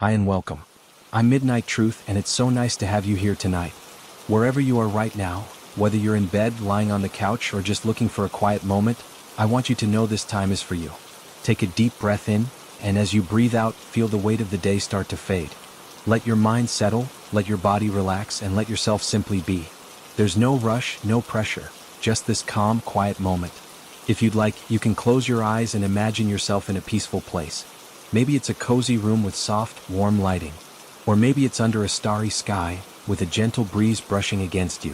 Hi and welcome. I'm Midnight Truth, and it's so nice to have you here tonight. Wherever you are right now, whether you're in bed, lying on the couch, or just looking for a quiet moment, I want you to know this time is for you. Take a deep breath in, and as you breathe out, feel the weight of the day start to fade. Let your mind settle, let your body relax, and let yourself simply be. There's no rush, no pressure, just this calm, quiet moment. If you'd like, you can close your eyes and imagine yourself in a peaceful place. Maybe it's a cozy room with soft, warm lighting. Or maybe it's under a starry sky, with a gentle breeze brushing against you.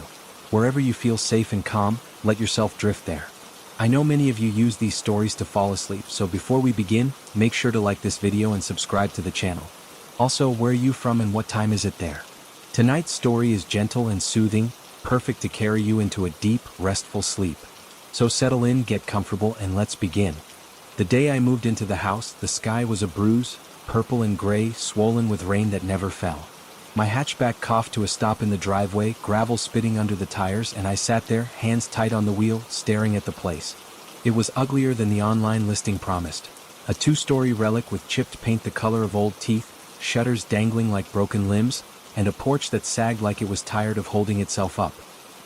Wherever you feel safe and calm, let yourself drift there. I know many of you use these stories to fall asleep, so before we begin, make sure to like this video and subscribe to the channel. Also, where are you from and what time is it there? Tonight's story is gentle and soothing, perfect to carry you into a deep, restful sleep. So settle in, get comfortable, and let's begin. The day I moved into the house, the sky was a bruise, purple and gray, swollen with rain that never fell. My hatchback coughed to a stop in the driveway, gravel spitting under the tires, and I sat there, hands tight on the wheel, staring at the place. It was uglier than the online listing promised. A two-story relic with chipped paint the color of old teeth, shutters dangling like broken limbs, and a porch that sagged like it was tired of holding itself up.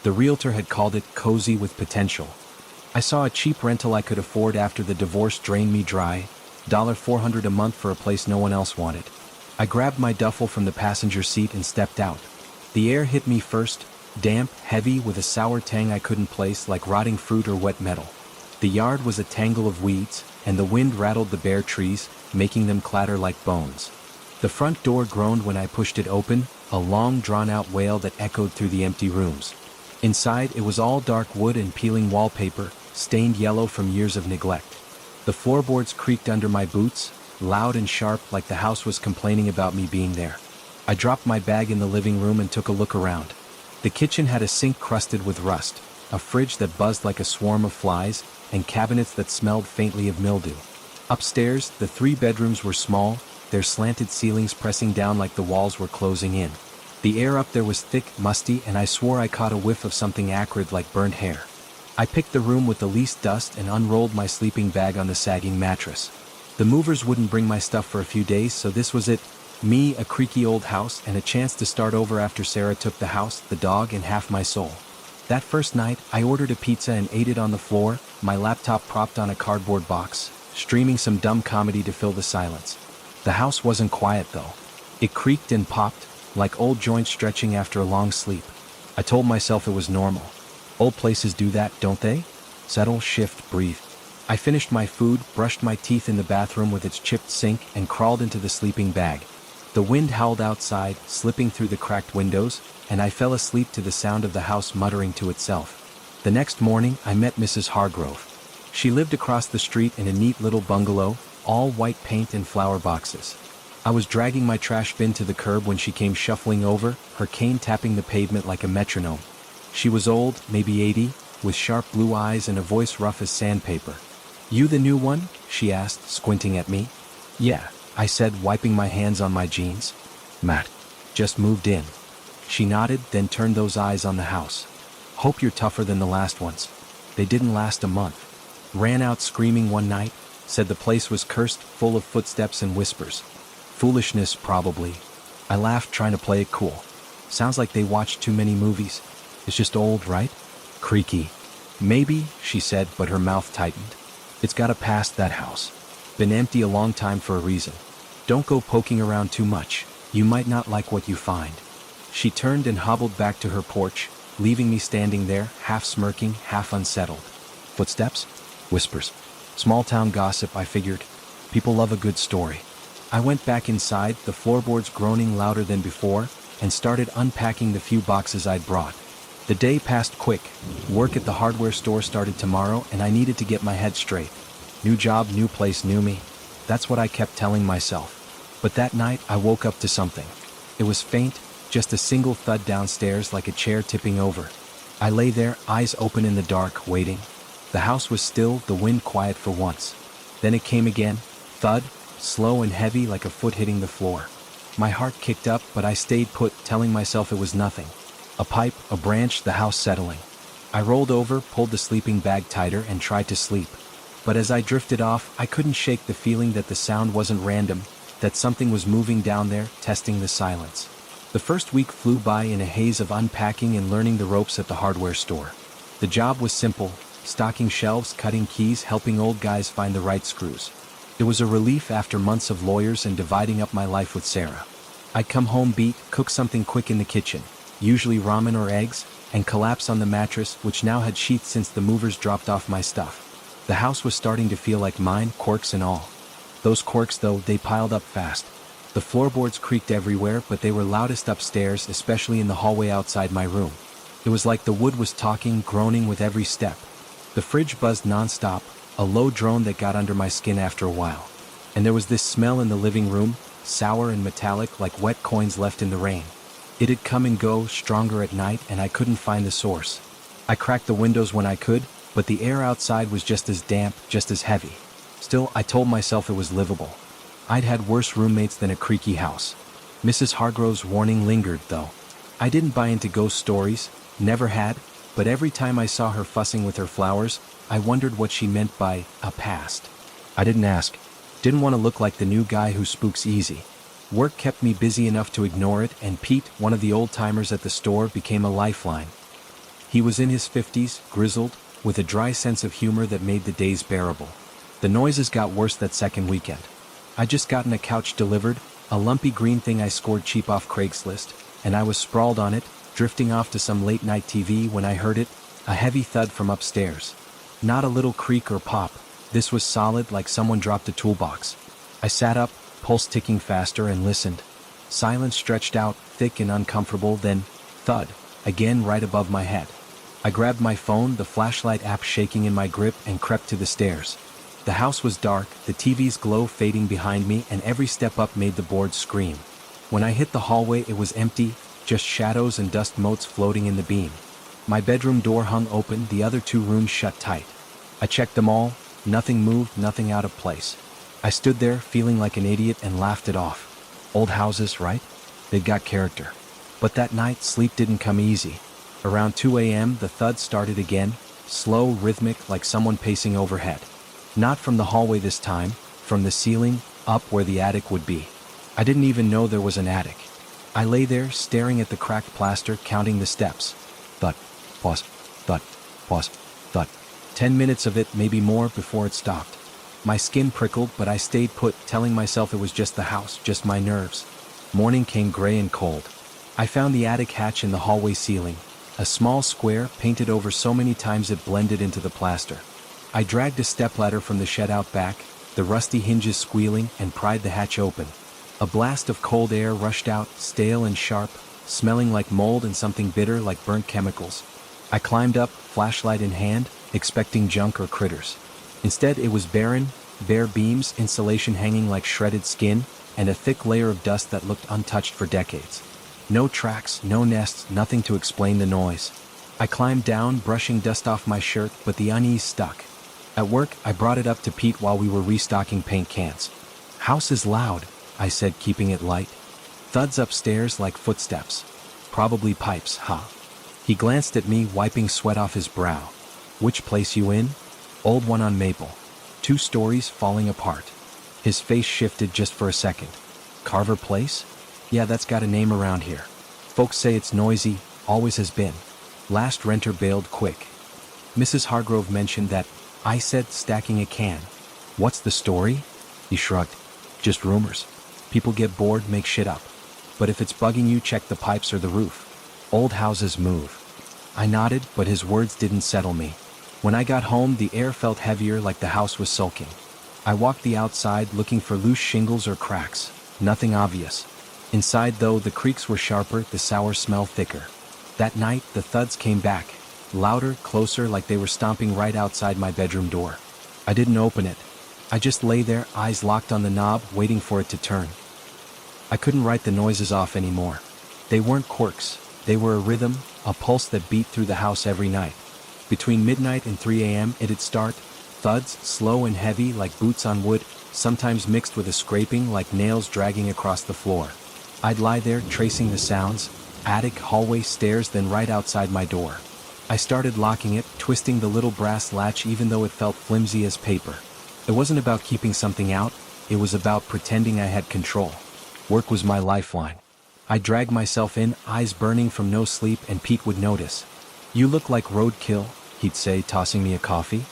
The realtor had called it cozy with potential. I saw a cheap rental I could afford after the divorce drained me dry, $400 a month for a place no one else wanted. I grabbed my duffel from the passenger seat and stepped out. The air hit me first, damp, heavy, with a sour tang I couldn't place, like rotting fruit or wet metal. The yard was a tangle of weeds, and the wind rattled the bare trees, making them clatter like bones. The front door groaned when I pushed it open, a long drawn-out wail that echoed through the empty rooms. Inside, it was all dark wood and peeling wallpaper, stained yellow from years of neglect. The floorboards creaked under my boots, loud and sharp, like the house was complaining about me being there. I dropped my bag in the living room and took a look around. The kitchen had a sink crusted with rust, a fridge that buzzed like a swarm of flies, and cabinets that smelled faintly of mildew. Upstairs, the 3 bedrooms were small, their slanted ceilings pressing down like the walls were closing in. The air up there was thick, musty, and I swore I caught a whiff of something acrid like burnt hair. I picked the room with the least dust and unrolled my sleeping bag on the sagging mattress. The movers wouldn't bring my stuff for a few days, so this was it. Me, a creaky old house, and a chance to start over after Sarah took the house, the dog, and half my soul. That first night, I ordered a pizza and ate it on the floor, my laptop propped on a cardboard box, streaming some dumb comedy to fill the silence. The house wasn't quiet though. It creaked and popped, like old joints stretching after a long sleep. I told myself it was normal. Old places do that, don't they? Settle, shift, breathe. I finished my food, brushed my teeth in the bathroom with its chipped sink, and crawled into the sleeping bag. The wind howled outside, slipping through the cracked windows, and I fell asleep to the sound of the house muttering to itself. The next morning, I met Mrs. Hargrove. She lived across the street in a neat little bungalow, all white paint and flower boxes. I was dragging my trash bin to the curb when she came shuffling over, her cane tapping the pavement like a metronome. She was old, maybe 80, with sharp blue eyes and a voice rough as sandpaper. "You the new one?" she asked, squinting at me. "Yeah," I said, wiping my hands on my jeans. "Matt, just moved in." She nodded, then turned those eyes on the house. "Hope you're tougher than the last ones." They didn't last a month. Ran out screaming one night, said the place was cursed, full of footsteps and whispers. Foolishness, probably. I laughed, trying to play it cool. Sounds like they watched too many movies. It's just old, right? Creaky. "Maybe," she said, but her mouth tightened. "It's got a past, that house. Been empty a long time for a reason. Don't go poking around too much. You might not like what you find." She turned and hobbled back to her porch, leaving me standing there, half smirking, half unsettled. Footsteps? Whispers. Small town gossip, I figured. People love a good story. I went back inside, the floorboards groaning louder than before, and started unpacking the few boxes I'd brought. The day passed quick. Work at the hardware store started tomorrow, and I needed to get my head straight. New job, new place, new me. That's what I kept telling myself. But that night, I woke up to something. It was faint, just a single thud downstairs, like a chair tipping over. I lay there, eyes open in the dark, waiting. The house was still, the wind quiet for once. Then it came again, thud, slow and heavy like a foot hitting the floor. My heart kicked up, but I stayed put, telling myself it was nothing. A pipe, a branch, the house settling. I rolled over, pulled the sleeping bag tighter, and tried to sleep. But as I drifted off, I couldn't shake the feeling that the sound wasn't random. that something was moving down there, testing the silence. The first week flew by in a haze of unpacking and learning the ropes at the hardware store. The job was simple: stocking shelves, cutting keys, helping old guys find the right screws. It was a relief after months of lawyers and dividing up my life with Sarah. I'd come home beat, cook something quick in the kitchen, usually ramen or eggs, and collapse on the mattress, which now had sheaths since the movers dropped off my stuff. The house was starting to feel like mine, quirks and all. Those quirks, though, they piled up fast. The floorboards creaked everywhere, but they were loudest upstairs, especially in the hallway outside my room. It was like the wood was talking, groaning with every step. The fridge buzzed nonstop, a low drone that got under my skin after a while. And there was this smell in the living room, sour and metallic like wet coins left in the rain. It had come and go, stronger at night, and I couldn't find the source. I cracked the windows when I could, but the air outside was just as damp, just as heavy. Still, I told myself it was livable. I'd had worse roommates than a creaky house. Mrs. Hargrove's warning lingered, though. I didn't buy into ghost stories, never had, but every time I saw her fussing with her flowers, I wondered what she meant by a past. I didn't ask. Didn't want to look like the new guy who spooks easy. Work kept me busy enough to ignore it, and Pete, one of the old-timers at the store, became a lifeline. He was in his 50s, grizzled, with a dry sense of humor that made the days bearable. The noises got worse that second weekend. I'd just gotten a couch delivered, a lumpy green thing I scored cheap off Craigslist, and I was sprawled on it, drifting off to some late-night TV when I heard it, a heavy thud from upstairs. Not a little creak or pop. This was solid, like someone dropped a toolbox. I sat up, pulse ticking faster, and listened. Silence stretched out, thick and uncomfortable, then thud, again right above my head. I grabbed my phone, the flashlight app shaking in my grip, and crept to the stairs. The house was dark, the TV's glow fading behind me, and every step up made the boards scream. When I hit the hallway, it was empty, just shadows and dust motes floating in the beam. My bedroom door hung open, the other two rooms shut tight. I checked them all. Nothing moved, nothing out of place. I stood there, feeling like an idiot, and laughed it off. Old houses, right? They'd got character. But that night, sleep didn't come easy. Around 2 a.m., the thud started again, slow, rhythmic, like someone pacing overhead. Not from the hallway this time, from the ceiling, up where the attic would be. I didn't even know there was an attic. I lay there, staring at the cracked plaster, counting the steps. Thud, pause, thud, pause, thud. 10 minutes of it, maybe more, before it stopped. My skin prickled, but I stayed put, telling myself it was just the house, just my nerves. Morning came gray and cold. I found the attic hatch in the hallway ceiling, a small square painted over so many times it blended into the plaster. I dragged a stepladder from the shed out back, the rusty hinges squealing, and pried the hatch open. A blast of cold air rushed out, stale and sharp, smelling like mold and something bitter like burnt chemicals. I climbed up, flashlight in hand, expecting junk or critters. Instead, it was barren, bare beams, insulation hanging like shredded skin, and a thick layer of dust that looked untouched for decades. No tracks, no nests, nothing to explain the noise. I climbed down, brushing dust off my shirt, but the unease stuck. At work, I brought it up to Pete while we were restocking paint cans. "House is loud," I said, keeping it light. "Thuds upstairs like footsteps. Probably pipes, huh?" He glanced at me, wiping sweat off his brow. "Which place you in?" "Old one on Maple. 2 stories, falling apart." His face shifted just for a second. "Carver Place? Yeah, that's got a name around here. Folks say it's noisy, always has been. Last renter bailed quick." Mrs. Hargrove mentioned that. I said, stacking a can. "What's the story?" He shrugged. "Just rumors. People get bored, make shit up. But if it's bugging you, check the pipes or the roof. Old houses move." I nodded, but his words didn't settle me. When I got home, the air felt heavier, like the house was sulking. I walked the outside, looking for loose shingles or cracks. Nothing obvious. Inside, though, the creaks were sharper, the sour smell thicker. That night, the thuds came back. Louder, closer, like they were stomping right outside my bedroom door. I didn't open it. I just lay there, eyes locked on the knob, waiting for it to turn. I couldn't write the noises off anymore. They weren't quirks. They were a rhythm, a pulse that beat through the house every night. Between midnight and 3 a.m., it'd start. Thuds, slow and heavy, like boots on wood, sometimes mixed with a scraping, like nails dragging across the floor. I'd lie there, tracing the sounds. Attic, hallway, stairs, then right outside my door. I started locking it, twisting the little brass latch even though it felt flimsy as paper. It wasn't about keeping something out, it was about pretending I had control. Work was my lifeline. I dragged myself in, eyes burning from no sleep, and Pete would notice. "You look like roadkill," he'd say, tossing me a coffee.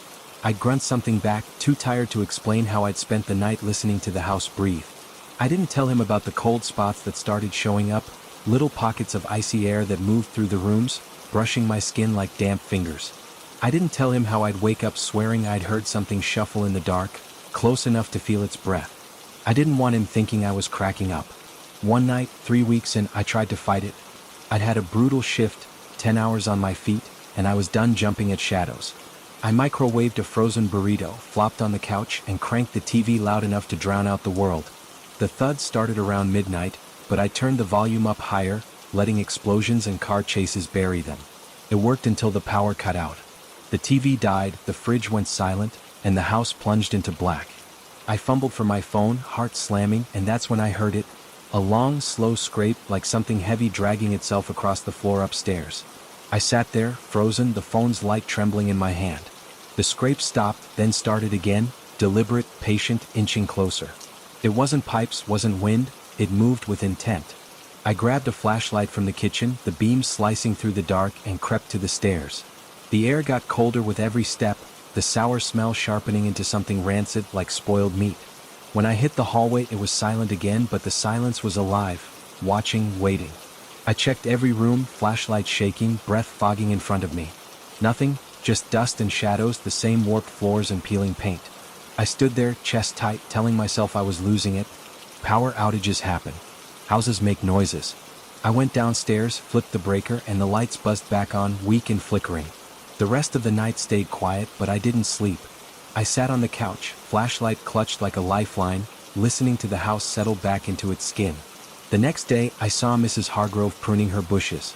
I'd grunt something back, too tired to explain how I'd spent the night listening to the house breathe. I didn't tell him about the cold spots that started showing up, little pockets of icy air that moved through the rooms, brushing my skin like damp fingers. I didn't tell him how I'd wake up swearing I'd heard something shuffle in the dark, close enough to feel its breath. I didn't want him thinking I was cracking up. One night, 3 weeks in, I tried to fight it. I'd had a brutal shift, 10 hours on my feet, and I was done jumping at shadows. I microwaved a frozen burrito, flopped on the couch, and cranked the TV loud enough to drown out the world. The thuds started around midnight, but I turned the volume up higher, letting explosions and car chases bury them. It worked until the power cut out. The TV died, the fridge went silent, and the house plunged into black. I fumbled for my phone, heart slamming, and that's when I heard it. A long, slow scrape, like something heavy dragging itself across the floor upstairs. I sat there, frozen, the phone's light trembling in my hand. The scrape stopped, then started again, deliberate, patient, inching closer. It wasn't pipes, wasn't wind, it moved with intent. I grabbed a flashlight from the kitchen, the beam slicing through the dark, and crept to the stairs. The air got colder with every step, the sour smell sharpening into something rancid like spoiled meat. When I hit the hallway, it was silent again, but the silence was alive, watching, waiting. I checked every room, flashlight shaking, breath fogging in front of me. Nothing, just dust and shadows, the same warped floors and peeling paint. I stood there, chest tight, telling myself I was losing it. Power outages happen. Houses make noises. I went downstairs, flipped the breaker, and the lights buzzed back on, weak and flickering. The rest of the night stayed quiet, but I didn't sleep. I sat on the couch, flashlight clutched like a lifeline, listening to the house settle back into its skin. The next day, I saw Mrs. Hargrove pruning her bushes.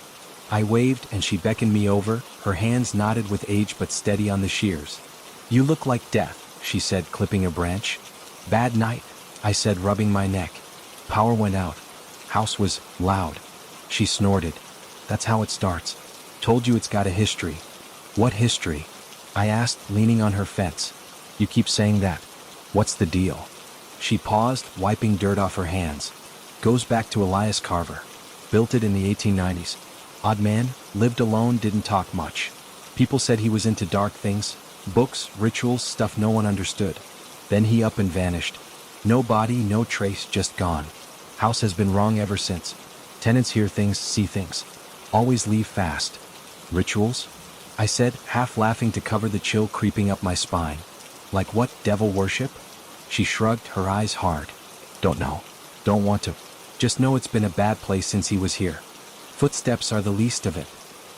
I waved and she beckoned me over, her hands knotted with age but steady on the shears. "You look like death," she said, clipping a branch. "Bad night," I said, rubbing my neck. Power went out. House was loud. She snorted. "That's how it starts. Told you it's got a history." "What history?" I asked, leaning on her fence. "You keep saying that. What's the deal?" She paused, wiping dirt off her hands. "Goes back to Elias Carver. Built it in the 1890s. Odd man, lived alone, didn't talk much. People said he was into dark things, books, rituals, stuff no one understood. Then he up and vanished. No body, no trace, just gone. House has been wrong ever since. Tenants hear things, see things. Always leave fast." "Rituals?" I said, half laughing to cover the chill creeping up my spine. "Like what, devil worship?" She shrugged, her eyes hard. "Don't know. Don't want to. Just know it's been a bad place since he was here. Footsteps are the least of it."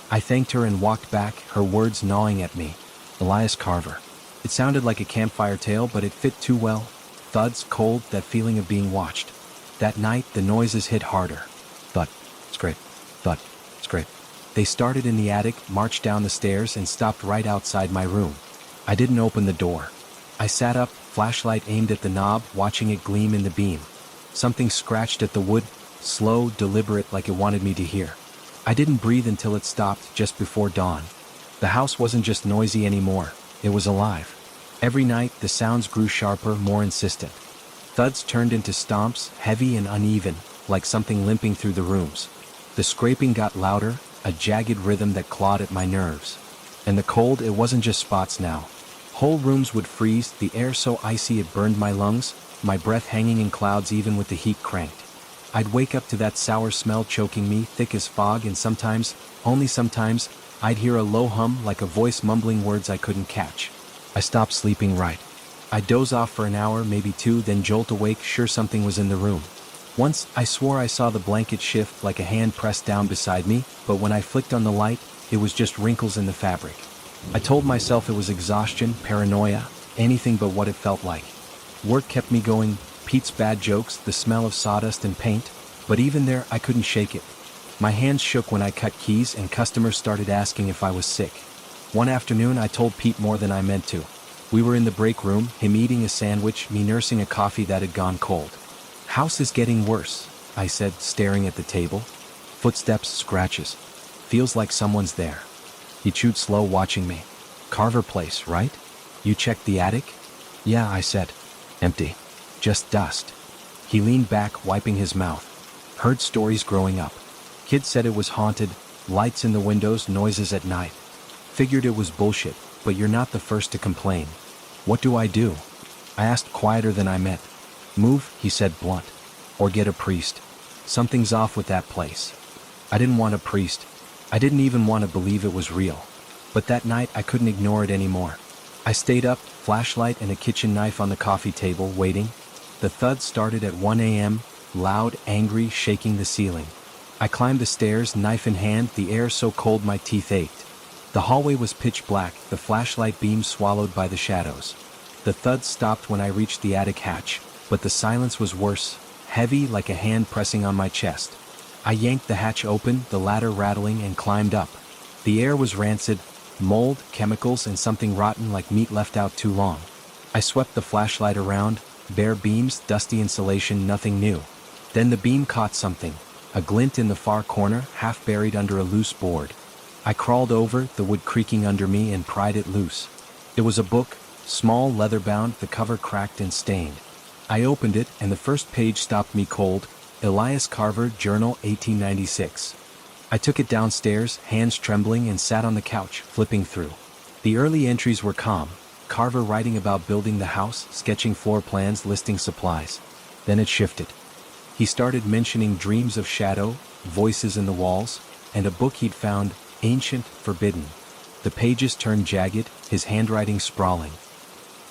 I thanked her and walked back, her words gnawing at me. Elias Carver. It sounded like a campfire tale, but it fit too well. Thuds, cold, that feeling of being watched. That night, the noises hit harder. Thud, scrape, thud, scrape. They started in the attic, marched down the stairs, and stopped right outside my room. I didn't open the door. I sat up, flashlight aimed at the knob, watching it gleam in the beam. Something scratched at the wood, slow, deliberate, like it wanted me to hear. I didn't breathe until it stopped, just before dawn. The house wasn't just noisy anymore, it was alive. Every night, the sounds grew sharper, more insistent. Thuds turned into stomps, heavy and uneven, like something limping through the rooms. The scraping got louder, a jagged rhythm that clawed at my nerves. And the cold, it wasn't just spots now. Whole rooms would freeze, the air so icy it burned my lungs, my breath hanging in clouds even with the heat cranked. I'd wake up to that sour smell choking me, thick as fog, and sometimes, only sometimes, I'd hear a low hum like a voice mumbling words I couldn't catch. I stopped sleeping right. I'd doze off for an hour, maybe two, then jolt awake, sure something was in the room. Once, I swore I saw the blanket shift like a hand pressed down beside me, but when I flicked on the light, it was just wrinkles in the fabric. I told myself it was exhaustion, paranoia, anything but what it felt like. Work kept me going, Pete's bad jokes, the smell of sawdust and paint, but even there, I couldn't shake it. My hands shook when I cut keys and customers started asking if I was sick. One afternoon, I told Pete more than I meant to. We were in the break room, him eating a sandwich, me nursing a coffee that had gone cold. "House is getting worse," I said, staring at the table. Footsteps, scratches. Feels like someone's there. He chewed slow, watching me. "Carver place, right? You checked the attic?" "Yeah," I said. "Empty." Just dust. He leaned back, wiping his mouth. Heard stories growing up. Kids said it was haunted, lights in the windows, noises at night. Figured it was bullshit, but you're not the first to complain. What do I do? I asked, quieter than I meant. Move, he said, blunt. Or get a priest. Something's off with that place. I didn't want a priest. I didn't even want to believe it was real. But that night I couldn't ignore it anymore. I stayed up, flashlight and a kitchen knife on the coffee table, waiting. The thud started at 1 a.m., loud, angry, shaking the ceiling. I climbed the stairs, knife in hand, the air so cold my teeth ached. The hallway was pitch black, the flashlight beam swallowed by the shadows. The thud stopped when I reached the attic hatch, but the silence was worse, heavy like a hand pressing on my chest. I yanked the hatch open, the ladder rattling, and climbed up. The air was rancid, mold, chemicals, and something rotten like meat left out too long. I swept the flashlight around, bare beams, dusty insulation, nothing new. Then the beam caught something, a glint in the far corner, half buried under a loose board. I crawled over, the wood creaking under me, and pried it loose. It was a book, small, leather-bound, the cover cracked and stained. I opened it, and the first page stopped me cold. Elias Carver, Journal, 1896. I took it downstairs, hands trembling, and sat on the couch, flipping through. The early entries were calm. Carver writing about building the house, sketching floor plans, listing supplies. Then it shifted. He started mentioning dreams of shadow, voices in the walls, and a book he'd found, ancient, forbidden. The pages turned jagged, his handwriting sprawling.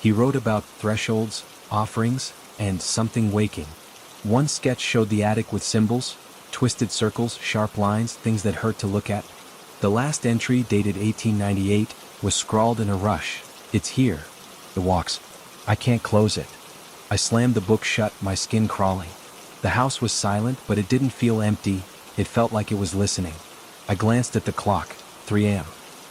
He wrote about thresholds, offerings, and something waking. One sketch showed the attic with symbols, twisted circles, sharp lines, things that hurt to look at. The last entry, dated 1898, was scrawled in a rush. It's here. The walks. I can't close it. I slammed the book shut, my skin crawling. The house was silent, but it didn't feel empty. It felt like it was listening. I glanced at the clock, 3 a.m.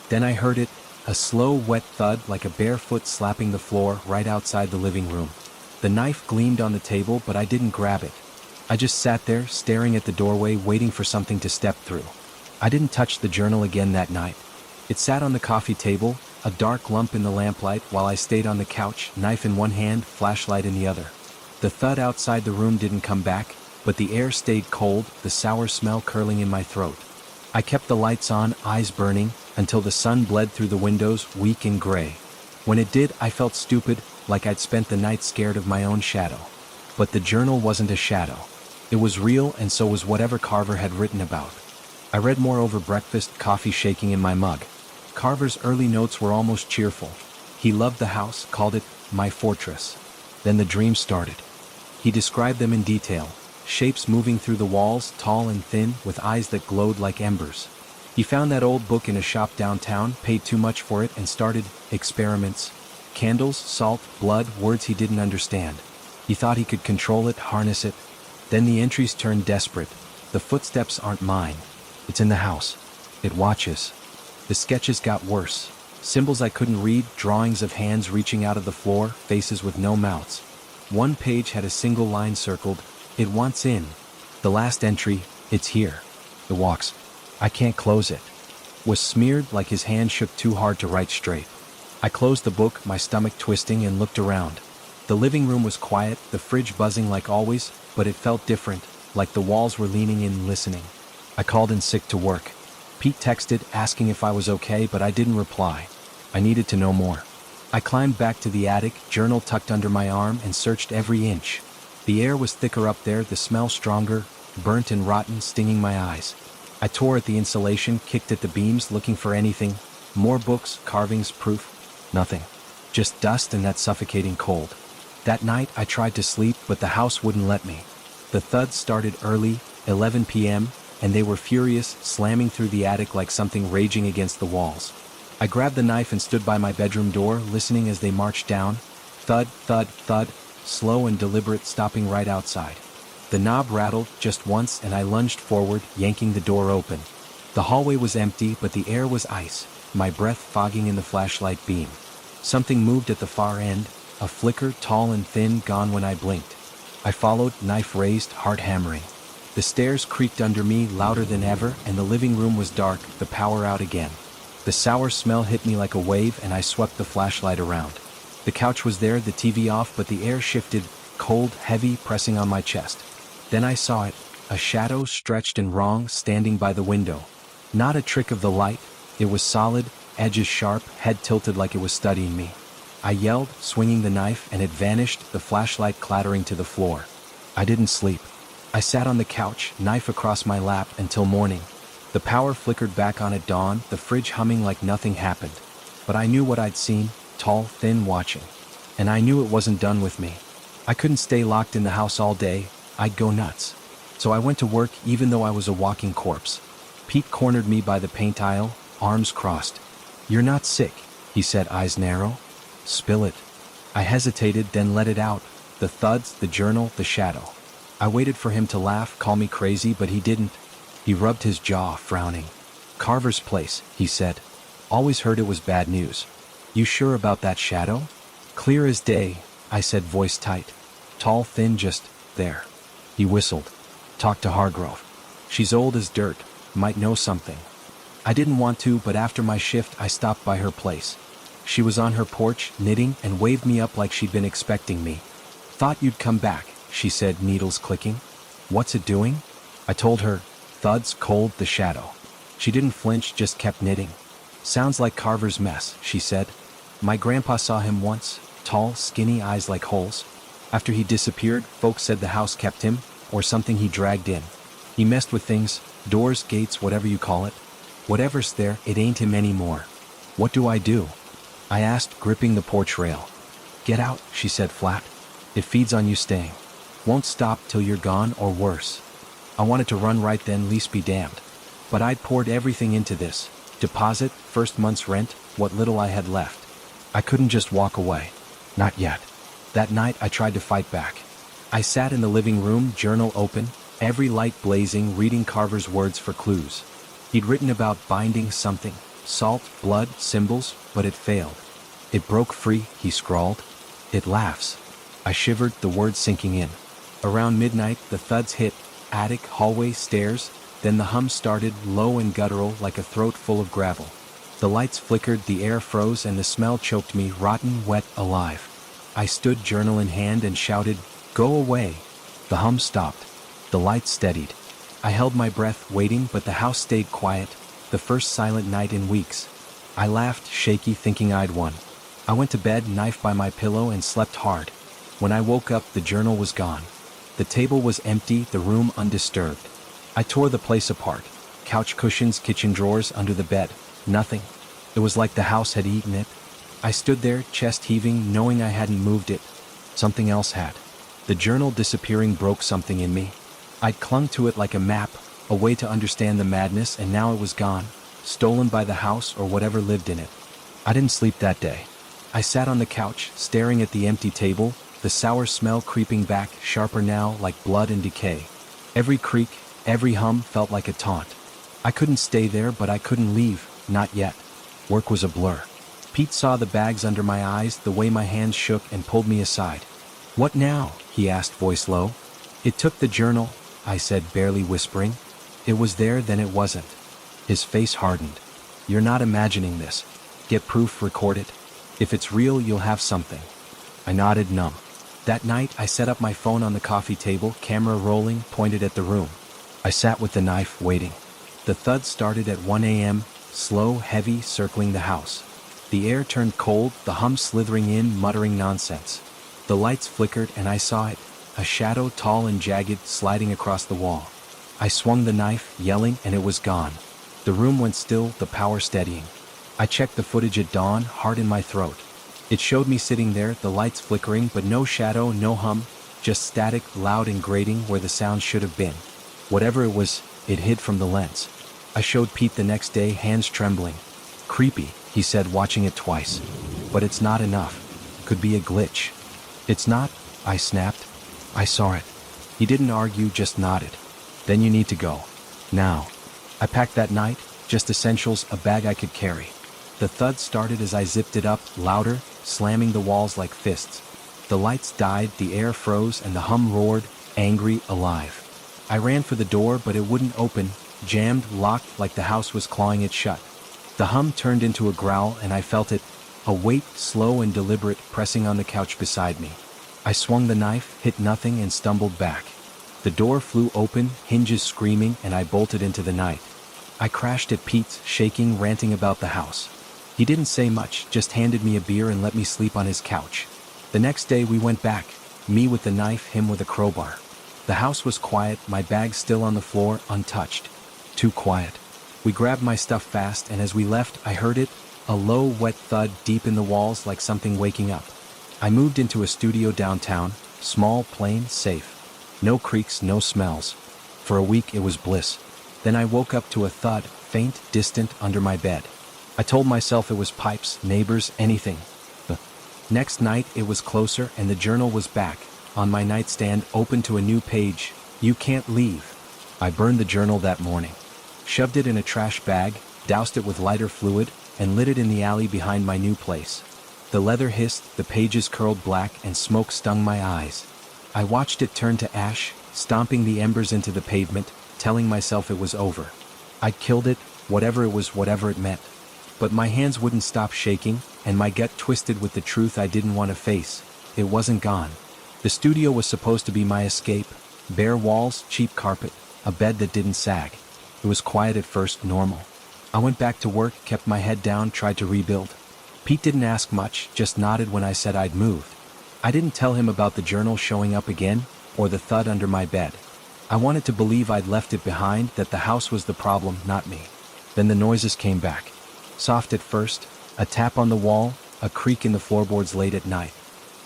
Then I heard it, a slow, wet thud like a bare foot slapping the floor right outside the living room. The knife gleamed on the table, but I didn't grab it. I just sat there, staring at the doorway, waiting for something to step through. I didn't touch the journal again that night. It sat on the coffee table, a dark lump in the lamplight, while I stayed on the couch, knife in one hand, flashlight in the other. The thud outside the room didn't come back, but the air stayed cold, the sour smell curling in my throat. I kept the lights on, eyes burning, until the sun bled through the windows, weak and gray. When it did, I felt stupid, like I'd spent the night scared of my own shadow. But the journal wasn't a shadow. It was real, and so was whatever Carver had written about. I read more over breakfast, coffee shaking in my mug. Carver's early notes were almost cheerful. He loved the house, called it my fortress. Then the dreams started. He described them in detail, shapes moving through the walls, tall and thin, with eyes that glowed like embers. He found that old book in a shop downtown, paid too much for it, and started experiments. Candles, salt, blood, words he didn't understand. He thought he could control it, harness it. Then the entries turned desperate. The footsteps aren't mine. It's in the house. It watches. The sketches got worse. Symbols I couldn't read, drawings of hands reaching out of the floor, faces with no mouths. One page had a single line circled, "It wants in." The last entry, "It's here." The walks. I can't close it. Was smeared like his hand shook too hard to write straight. I closed the book, my stomach twisting, and looked around. The living room was quiet, the fridge buzzing like always, but it felt different, like the walls were leaning in, listening. I called in sick to work. Pete texted, asking if I was okay, but I didn't reply. I needed to know more. I climbed back to the attic, journal tucked under my arm, and searched every inch. The air was thicker up there, the smell stronger, burnt and rotten, stinging my eyes. I tore at the insulation, kicked at the beams, looking for anything. More books, carvings, proof. Nothing. Just dust and that suffocating cold. That night I tried to sleep, but the house wouldn't let me. The thuds started early, 11 p.m., and they were furious, slamming through the attic like something raging against the walls. I grabbed the knife and stood by my bedroom door, listening as they marched down. Thud, thud, thud, slow and deliberate, stopping right outside. The knob rattled just once, and I lunged forward, yanking the door open. The hallway was empty, but the air was ice, my breath fogging in the flashlight beam. Something moved at the far end, a flicker, tall and thin, gone when I blinked. I followed, knife raised, heart hammering. The stairs creaked under me, louder than ever, and the living room was dark, the power out again. The sour smell hit me like a wave, and I swept the flashlight around. The couch was there, the TV off, but the air shifted, cold, heavy, pressing on my chest. Then I saw it, a shadow stretched and wrong standing by the window. Not a trick of the light, it was solid, edges sharp, head tilted like it was studying me. I yelled, swinging the knife, and it vanished, the flashlight clattering to the floor. I didn't sleep. I sat on the couch, knife across my lap, until morning. The power flickered back on at dawn, the fridge humming like nothing happened. But I knew what I'd seen, tall, thin, watching. And I knew it wasn't done with me. I couldn't stay locked in the house all day, I'd go nuts. So I went to work even though I was a walking corpse. Pete cornered me by the paint aisle, arms crossed. "You're not sick," he said, eyes narrow. "Spill it." I hesitated, then let it out. The thuds, the journal, the shadow. I waited for him to laugh, call me crazy, but he didn't. He rubbed his jaw, frowning. "Carver's place," he said. "Always heard it was bad news. You sure about that shadow?" "Clear as day," I said, voice tight. "Tall, thin, just there." He whistled. "Talk to Hargrove. She's old as dirt, might know something." I didn't want to, but after my shift I stopped by her place. She was on her porch, knitting, and waved me up like she'd been expecting me. "Thought you'd come back," she said, needles clicking. "What's it doing?" I told her. Thuds, cold, the shadow. She didn't flinch, just kept knitting. "Sounds like Carver's mess," she said. "My grandpa saw him once, tall, skinny, eyes like holes. After he disappeared, folks said the house kept him, or something he dragged in. He messed with things, doors, gates, whatever you call it. Whatever's there, it ain't him anymore." "What do I do?" I asked, gripping the porch rail. "Get out," she said flat. "It feeds on you staying. Won't stop till you're gone or worse." I wanted to run right then, lease be damned. But I'd poured everything into this. Deposit, first month's rent, what little I had left. I couldn't just walk away. Not yet. That night I tried to fight back. I sat in the living room, journal open, every light blazing, reading Carver's words for clues. He'd written about binding something, salt, blood, symbols, but it failed. "It broke free," he scrawled. "It laughs." I shivered, the words sinking in. Around midnight, the thuds hit, attic, hallway, stairs, then the hum started, low and guttural like a throat full of gravel. The lights flickered, the air froze, and the smell choked me, rotten, wet, alive. I stood, journal in hand, and shouted, "Go away!" The hum stopped. The lights steadied. I held my breath, waiting, but the house stayed quiet, the first silent night in weeks. I laughed, shaky, thinking I'd won. I went to bed, knife by my pillow, and slept hard. When I woke up, the journal was gone. The table was empty, the room undisturbed. I tore the place apart. Couch cushions, kitchen drawers, under the bed. Nothing. It was like the house had eaten it. I stood there, chest heaving, knowing I hadn't moved it. Something else had. The journal disappearing broke something in me. I'd clung to it like a map, a way to understand the madness, and now it was gone, stolen by the house or whatever lived in it. I didn't sleep that day. I sat on the couch, staring at the empty table, the sour smell creeping back, sharper now, like blood and decay. Every creak, every hum felt like a taunt. I couldn't stay there, but I couldn't leave, not yet. Work was a blur. Pete saw the bags under my eyes, the way my hands shook, and pulled me aside. "What now?" he asked, voice low. "It took the journal," I said, barely whispering. "It was there, then it wasn't." His face hardened. "You're not imagining this. Get proof, record it. If it's real, you'll have something." I nodded, numb. That night, I set up my phone on the coffee table, camera rolling, pointed at the room. I sat with the knife, waiting. The thud started at 1 a.m., slow, heavy, circling the house. The air turned cold, the hum slithering in, muttering nonsense. The lights flickered, and I saw it, a shadow tall and jagged, sliding across the wall. I swung the knife, yelling, and it was gone. The room went still, the power steadying. I checked the footage at dawn, heart in my throat. It showed me sitting there, the lights flickering, but no shadow, no hum, just static, loud and grating where the sound should have been. Whatever it was, it hid from the lens. I showed Pete the next day, hands trembling. "Creepy," he said, watching it twice. "But it's not enough. Could be a glitch." "It's not," I snapped. "I saw it." He didn't argue, just nodded. "Then you need to go. Now." I packed that night, just essentials, a bag I could carry. The thud started as I zipped it up, louder, slamming the walls like fists. The lights died, the air froze, and the hum roared, angry, alive. I ran for the door, but it wouldn't open, jammed, locked, like the house was clawing it shut. The hum turned into a growl, and I felt it, a weight, slow and deliberate, pressing on the couch beside me. I swung the knife, hit nothing, and stumbled back. The door flew open, hinges screaming, and I bolted into the night. I crashed at Pete's, shaking, ranting about the house. He didn't say much, just handed me a beer and let me sleep on his couch. The next day we went back, me with the knife, him with a crowbar. The house was quiet, my bag still on the floor, untouched. Too quiet. We grabbed my stuff fast, and as we left, I heard it, a low, wet thud deep in the walls like something waking up. I moved into a studio downtown, small, plain, safe. No creaks, no smells. For a week it was bliss. Then I woke up to a thud, faint, distant, under my bed. I told myself it was pipes, neighbors, anything. The next night it was closer, and the journal was back, on my nightstand, open to a new page. You can't leave. I burned the journal that morning. Shoved it in a trash bag, doused it with lighter fluid, and lit it in the alley behind my new place. The leather hissed, the pages curled black, and smoke stung my eyes. I watched it turn to ash, stomping the embers into the pavement, telling myself it was over. I'd killed it, whatever it was, whatever it meant. But my hands wouldn't stop shaking, and my gut twisted with the truth I didn't want to face. It wasn't gone. The studio was supposed to be my escape. Bare walls, cheap carpet, a bed that didn't sag. It was quiet at first, normal. I went back to work, kept my head down, tried to rebuild. Pete didn't ask much, just nodded when I said I'd moved. I didn't tell him about the journal showing up again, or the thud under my bed. I wanted to believe I'd left it behind, that the house was the problem, not me. Then the noises came back. Soft at first, a tap on the wall, a creak in the floorboards late at night.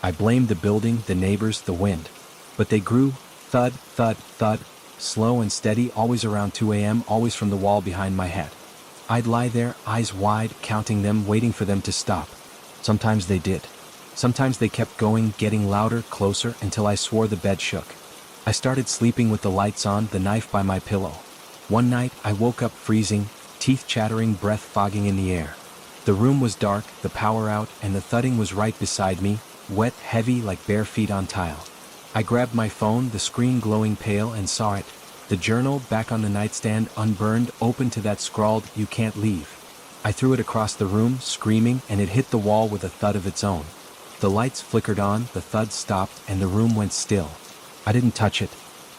I blamed the building, the neighbors, the wind. But they grew, thud, thud, thud, slow and steady, always around 2 a.m., always from the wall behind my head. I'd lie there, eyes wide, counting them, waiting for them to stop. Sometimes they did. Sometimes they kept going, getting louder, closer, until I swore the bed shook. I started sleeping with the lights on, the knife by my pillow. One night, I woke up freezing, teeth chattering, breath fogging in the air. The room was dark, the power out, and the thudding was right beside me, wet, heavy, like bare feet on tile. I grabbed my phone, the screen glowing pale, and saw it. The journal, back on the nightstand, unburned, open to that scrawled, "You can't leave." I threw it across the room, screaming, and it hit the wall with a thud of its own. The lights flickered on, the thud stopped, and the room went still. I didn't touch it.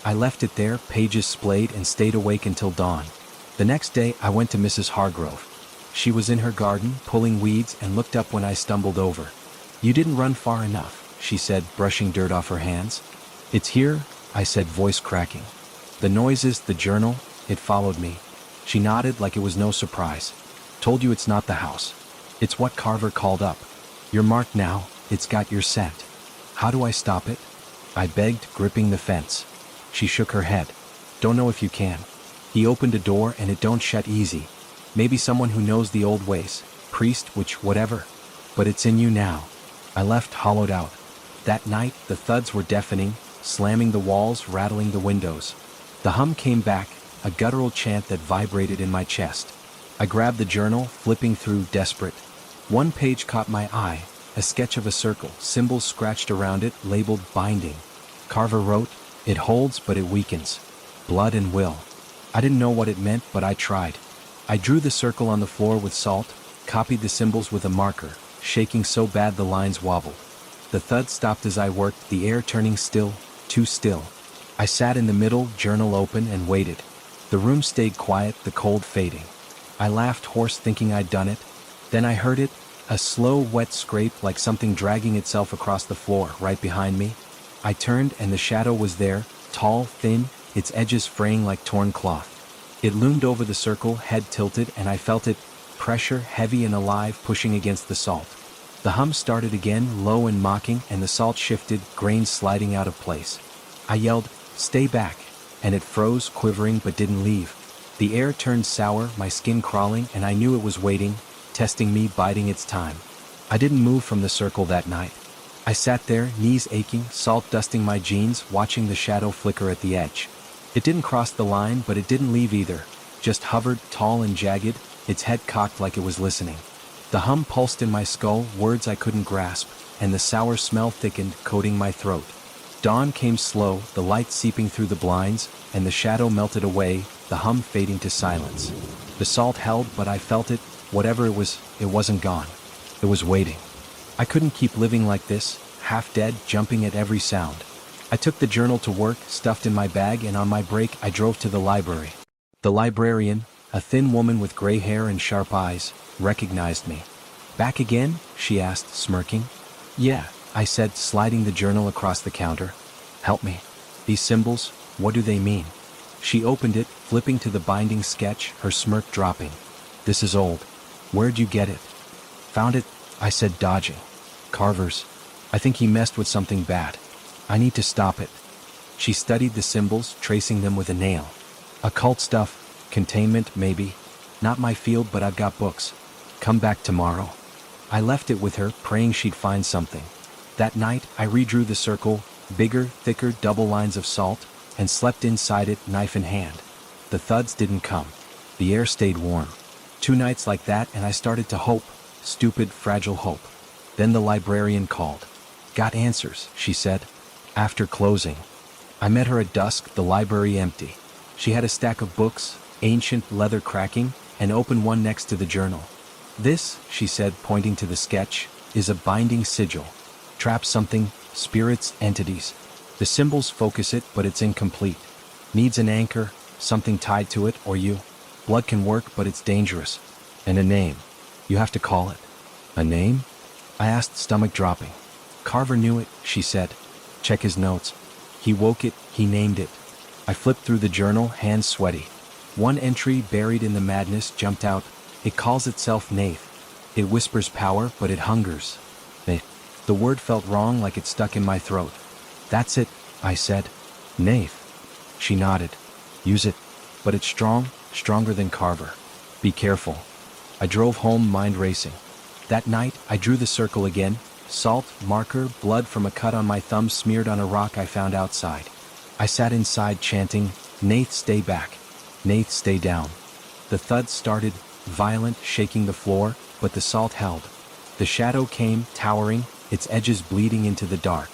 I left it there, pages splayed, and stayed awake until dawn. The next day, I went to Mrs. Hargrove. She was in her garden, pulling weeds, and looked up when I stumbled over. "You didn't run far enough," she said, brushing dirt off her hands. "It's here," I said, voice cracking. The noises, the journal, it followed me. She nodded like it was no surprise. "Told you it's not the house. It's what Carver called up. You're marked now, it's got your scent." "How do I stop it?" I begged, gripping the fence. She shook her head. "Don't know if you can. He opened a door and it don't shut easy. Maybe someone who knows the old ways, priest, whatever. But it's in you now." I left, hollowed out. That night, the thuds were deafening, slamming the walls, rattling the windows. The hum came back, a guttural chant that vibrated in my chest. I grabbed the journal, flipping through, desperate. One page caught my eye, a sketch of a circle, symbols scratched around it, labeled binding. Carver wrote, "It holds, but it weakens. Blood and will." I didn't know what it meant, but I tried. I drew the circle on the floor with salt, copied the symbols with a marker, shaking so bad the lines wobbled. The thud stopped as I worked, the air turning still, too still. I sat in the middle, journal open, and waited. The room stayed quiet, the cold fading. I laughed hoarse, thinking I'd done it. Then I heard it, a slow, wet scrape like something dragging itself across the floor, right behind me. I turned, and the shadow was there, tall, thin, its edges fraying like torn cloth. It loomed over the circle, head tilted, and I felt it, pressure, heavy and alive, pushing against the salt. The hum started again, low and mocking, and the salt shifted, grains sliding out of place. I yelled, "Stay back," and it froze, quivering, but didn't leave. The air turned sour, my skin crawling, and I knew it was waiting, testing me, biding its time. I didn't move from the circle that night. I sat there, knees aching, salt dusting my jeans, watching the shadow flicker at the edge. It didn't cross the line, but it didn't leave either. Just hovered, tall and jagged, its head cocked like it was listening. The hum pulsed in my skull, words I couldn't grasp, and the sour smell thickened, coating my throat. Dawn came slow, the light seeping through the blinds, and the shadow melted away, the hum fading to silence. The salt held, but I felt it, whatever it wasn't gone. It was waiting. I couldn't keep living like this, half dead, jumping at every sound. I took the journal to work, stuffed in my bag, and on my break I drove to the library. The librarian, a thin woman with gray hair and sharp eyes, recognized me. "Back again?" she asked, smirking. "Yeah," I said, sliding the journal across the counter. "Help me. These symbols, what do they mean?" She opened it, flipping to the binding sketch, her smirk dropping. "This is old. Where'd you get it?" "Found it," I said, dodging. "Carver's. I think he messed with something bad. I need to stop it." She studied the symbols, tracing them with a nail. "Occult stuff, containment, maybe. Not my field, but I've got books. Come back tomorrow." I left it with her, praying she'd find something. That night, I redrew the circle, bigger, thicker, double lines of salt, and slept inside it, knife in hand. The thuds didn't come. The air stayed warm. 2 nights like that, and I started to hope. Stupid, fragile hope. Then the librarian called. "Got answers," she said. After closing, I met her at dusk, the library empty. She had a stack of books, ancient, leather cracking, and open one next to the journal. "This," she said, pointing to the sketch, "is a binding sigil. Traps something, spirits, entities. The symbols focus it, but it's incomplete. Needs an anchor, something tied to it, or you. Blood can work, but it's dangerous. And a name. You have to call it." "A name?" I asked, stomach dropping. "Carver knew it," she said. "Check his notes. He woke it, he named it." I flipped through the journal, hands sweaty. One entry, buried in the madness, jumped out. "It calls itself Nath. It whispers power, but it hungers." Nath. The word felt wrong, like it stuck in my throat. "That's it," I said. "Nath." She nodded. "Use it. But it's strong, stronger than Carver. Be careful." I drove home, mind racing. That night, I drew the circle again. Salt, marker, blood from a cut on my thumb smeared on a rock I found outside. I sat inside chanting, "Nath, stay back. Nath, stay down." The thuds started, violent, shaking the floor, but the salt held. The shadow came, towering, its edges bleeding into the dark.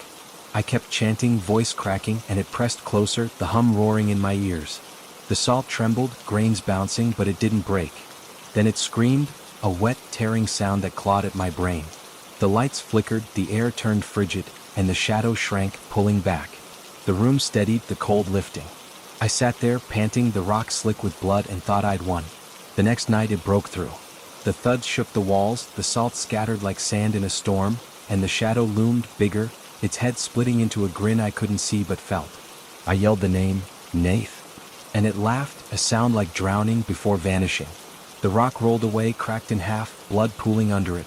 I kept chanting, voice cracking, and it pressed closer, the hum roaring in my ears. The salt trembled, grains bouncing, but it didn't break. Then it screamed, a wet, tearing sound that clawed at my brain. The lights flickered, the air turned frigid, and the shadow shrank, pulling back. The room steadied, the cold lifting. I sat there, panting, the rock slick with blood, and thought I'd won. The next night it broke through. The thuds shook the walls, the salt scattered like sand in a storm, and the shadow loomed, bigger, its head splitting into a grin I couldn't see but felt. I yelled the name, "Nath," and it laughed, a sound like drowning before vanishing. The rock rolled away, cracked in half, blood pooling under it.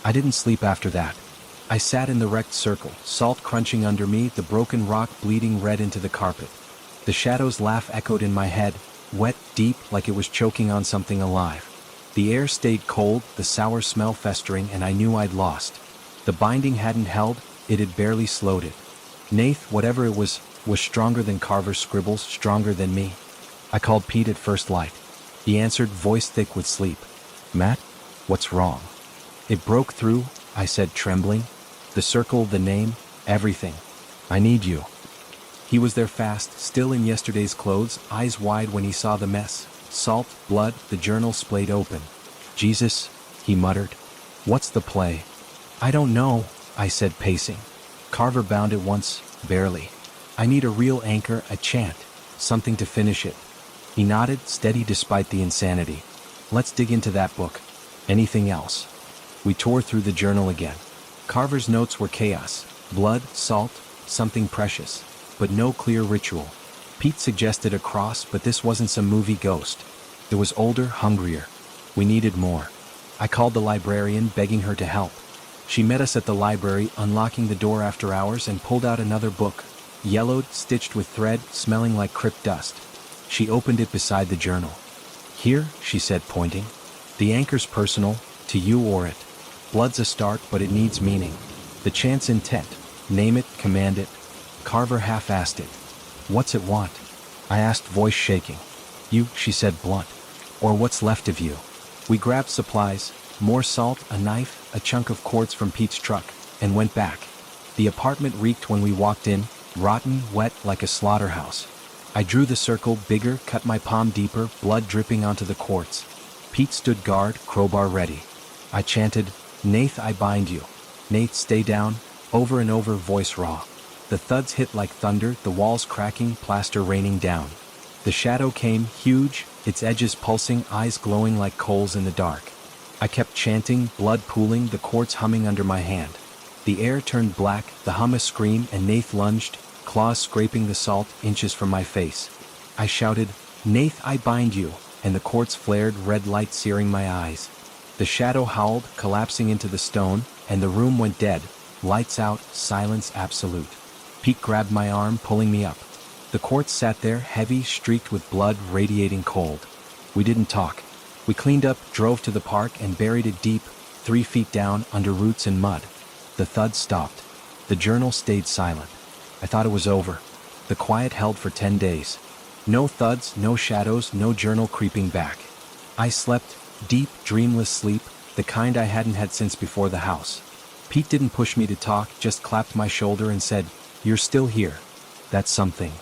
I didn't sleep after that. I sat in the wrecked circle, salt crunching under me, the broken rock bleeding red into the carpet. The shadow's laugh echoed in my head, wet, deep, like it was choking on something alive. The air stayed cold, the sour smell festering, and I knew I'd lost. The binding hadn't held, it had barely slowed it. Nath, whatever it was stronger than Carver's scribbles, stronger than me. I called Pete at first light. He answered, voice thick with sleep. "Matt, what's wrong?" "It broke through," I said, trembling. "The circle, the name, everything. I need you." He was there fast, still in yesterday's clothes, eyes wide when he saw the mess. Salt, blood, the journal splayed open. "Jesus," he muttered. "What's the play?" "I don't know," I said, pacing. "Carver bound it once, barely. I need a real anchor, a chant, something to finish it." He nodded, steady despite the insanity. "Let's dig into that book. Anything else?" We tore through the journal again. Carver's notes were chaos. Blood, salt, something precious. But no clear ritual. Pete suggested a cross, but this wasn't some movie ghost. It was older, hungrier. We needed more. I called the librarian, begging her to help. She met us at the library, unlocking the door after hours, and pulled out another book. Yellowed, stitched with thread, smelling like crypt dust. She opened it beside the journal. "Here," she said, pointing. "The anchor's personal, to you or it. Blood's a start, but it needs meaning. The chant's intent. Name it, command it." Carver half-assed it. "What's it want?" I asked, voice shaking. "You," she said, blunt. "Or what's left of you." We grabbed supplies, more salt, a knife, a chunk of quartz from Pete's truck, and went back. The apartment reeked when we walked in, rotten, wet, like a slaughterhouse. I drew the circle bigger, cut my palm deeper, blood dripping onto the quartz. Pete stood guard, crowbar ready. I chanted, "Nath, I bind you. Nath, stay down. Over and over, voice raw. The thuds hit like thunder, the walls cracking, plaster raining down. The shadow came, huge, its edges pulsing, eyes glowing like coals in the dark. I kept chanting, blood pooling, the quartz humming under my hand. The air turned black, the hum a scream, and Nath lunged, claws scraping the salt inches from my face. I shouted, "Nath, I bind you," and the quartz flared, red light searing my eyes. The shadow howled, collapsing into the stone, and the room went dead. Lights out, silence absolute. Pete grabbed my arm, pulling me up. The quartz sat there, heavy, streaked with blood, radiating cold. We didn't talk. We cleaned up, drove to the park, and buried it deep, 3 feet down, under roots and mud. The thud stopped. The journal stayed silent. I thought it was over. The quiet held for 10 days. No thuds, no shadows, no journal creeping back. I slept, deep, dreamless sleep, the kind I hadn't had since before the house. Pete didn't push me to talk, just clapped my shoulder and said, "You're still here. That's something."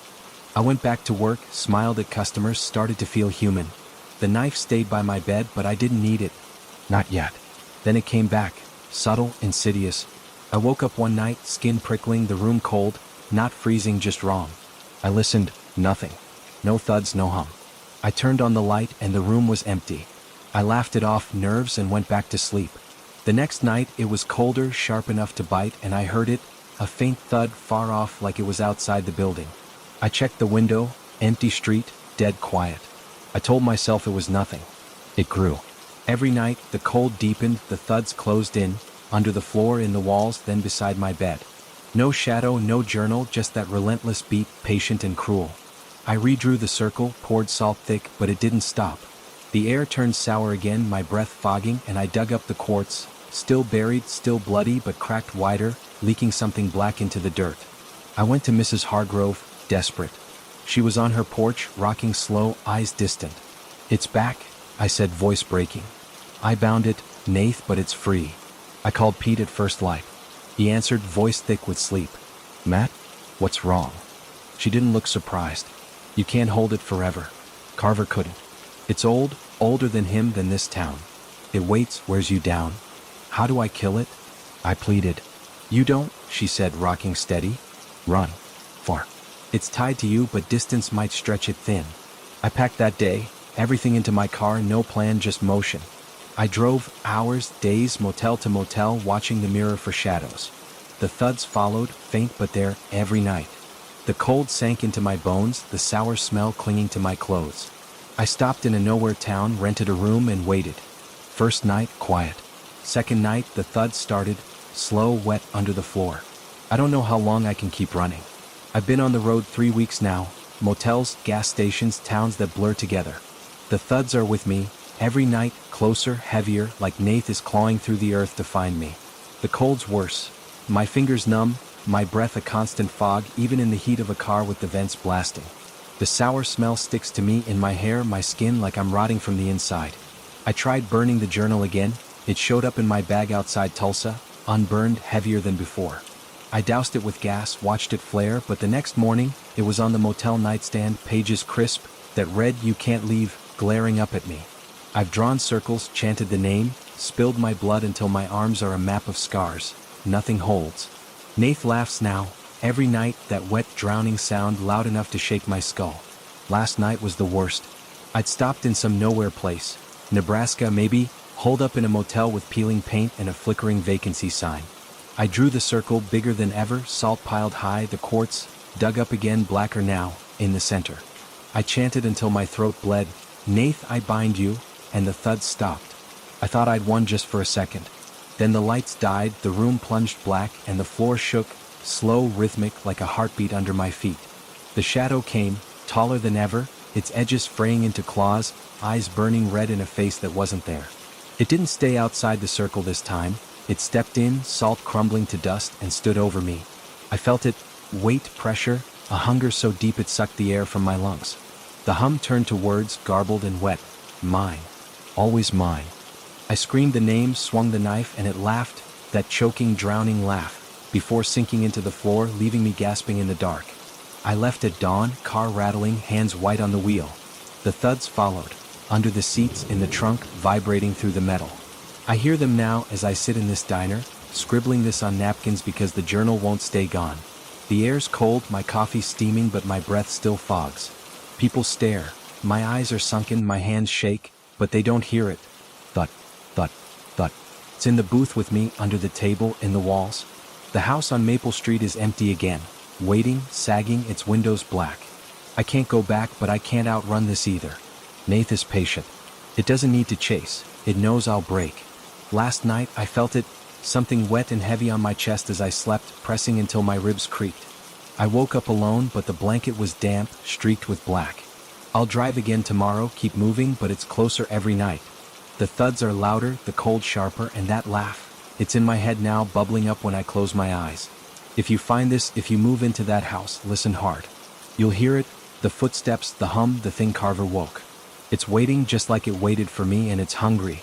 I went back to work, smiled at customers, started to feel human. The knife stayed by my bed, but I didn't need it. Not yet. Then it came back, subtle, insidious. I woke up one night, skin prickling, the room cold, not freezing, just wrong. I listened, nothing. No thuds, no hum. I turned on the light and the room was empty. I laughed it off, nerves, and went back to sleep. The next night it was colder, sharp enough to bite, and I heard it, a faint thud far off like it was outside the building. I checked the window, empty street, dead quiet. I told myself it was nothing. It grew. Every night the cold deepened, the thuds closed in, under the floor, in the walls, then beside my bed. No shadow, no journal, just that relentless beat, patient and cruel. I redrew the circle, poured salt thick, but it didn't stop. The air turned sour again, my breath fogging, and I dug up the quartz, still buried, still bloody, but cracked wider, leaking something black into the dirt. I went to Mrs. Hargrove, desperate. She was on her porch, rocking slow, eyes distant. "It's back," I said, voice breaking. "I bound it, Nath, but it's free." I called Pete at first light. He answered, voice thick with sleep. "Matt, what's wrong?" She didn't look surprised. "You can't hold it forever. Carver couldn't. It's old, older than him, than this town. It waits, wears you down. How do I kill it?" I pleaded. "You don't," she said, rocking steady. "Run. Far. It's tied to you, but distance might stretch it thin." I packed that day, everything into my car, no plan, just motion. I drove hours, days, motel to motel, watching the mirror for shadows. The thuds followed, faint but there, every night. The cold sank into my bones, the sour smell clinging to my clothes. I stopped in a nowhere town, rented a room, and waited. First night, quiet. Second night, the thuds started, slow, wet, under the floor. I don't know how long I can keep running. I've been on the road 3 weeks now, motels, gas stations, towns that blur together. The thuds are with me, every night, closer, heavier, like Nath is clawing through the earth to find me. The cold's worse. My fingers numb, my breath a constant fog, even in the heat of a car with the vents blasting. The sour smell sticks to me, in my hair, my skin, like I'm rotting from the inside. I tried burning the journal again. It showed up in my bag outside Tulsa, unburned, heavier than before. I doused it with gas, watched it flare, but the next morning, it was on the motel nightstand, pages crisp, that read, "You can't leave," glaring up at me. I've drawn circles, chanted the name, spilled my blood until my arms are a map of scars. Nothing holds. Nath laughs now, every night, that wet, drowning sound loud enough to shake my skull. Last night was the worst. I'd stopped in some nowhere place, Nebraska maybe, holed up in a motel with peeling paint and a flickering vacancy sign. I drew the circle, bigger than ever, salt piled high, the quartz, dug up again, blacker now, in the center. I chanted until my throat bled, "Nath, I bind you," and the thuds stopped. I thought I'd won just for a second. Then the lights died, the room plunged black, and the floor shook, slow, rhythmic, like a heartbeat under my feet. The shadow came, taller than ever, its edges fraying into claws, eyes burning red in a face that wasn't there. It didn't stay outside the circle this time. It stepped in, salt crumbling to dust, and stood over me. I felt it, weight, pressure, a hunger so deep it sucked the air from my lungs. The hum turned to words, garbled and wet. Mine. Always mine. I screamed the name, swung the knife, and it laughed, that choking, drowning laugh, before sinking into the floor, leaving me gasping in the dark. I left at dawn, car rattling, hands white on the wheel. The thuds followed, under the seats, in the trunk, vibrating through the metal. I hear them now as I sit in this diner, scribbling this on napkins because the journal won't stay gone. The air's cold, my coffee's steaming, but my breath still fogs. People stare. My eyes are sunken, my hands shake, but they don't hear it. Thud, thud, thud. It's in the booth with me, under the table, in the walls. The house on Maple Street is empty again, waiting, sagging, its windows black. I can't go back, but I can't outrun this either. Nath is patient. It doesn't need to chase. It knows I'll break. Last night, I felt it, something wet and heavy on my chest as I slept, pressing until my ribs creaked. I woke up alone, but the blanket was damp, streaked with black. I'll drive again tomorrow, keep moving, but it's closer every night. The thuds are louder, the cold sharper, and that laugh. It's in my head now, bubbling up when I close my eyes. If you find this, if you move into that house, listen hard. You'll hear it, the footsteps, the hum, the thing Carver woke. It's waiting just like it waited for me, and it's hungry.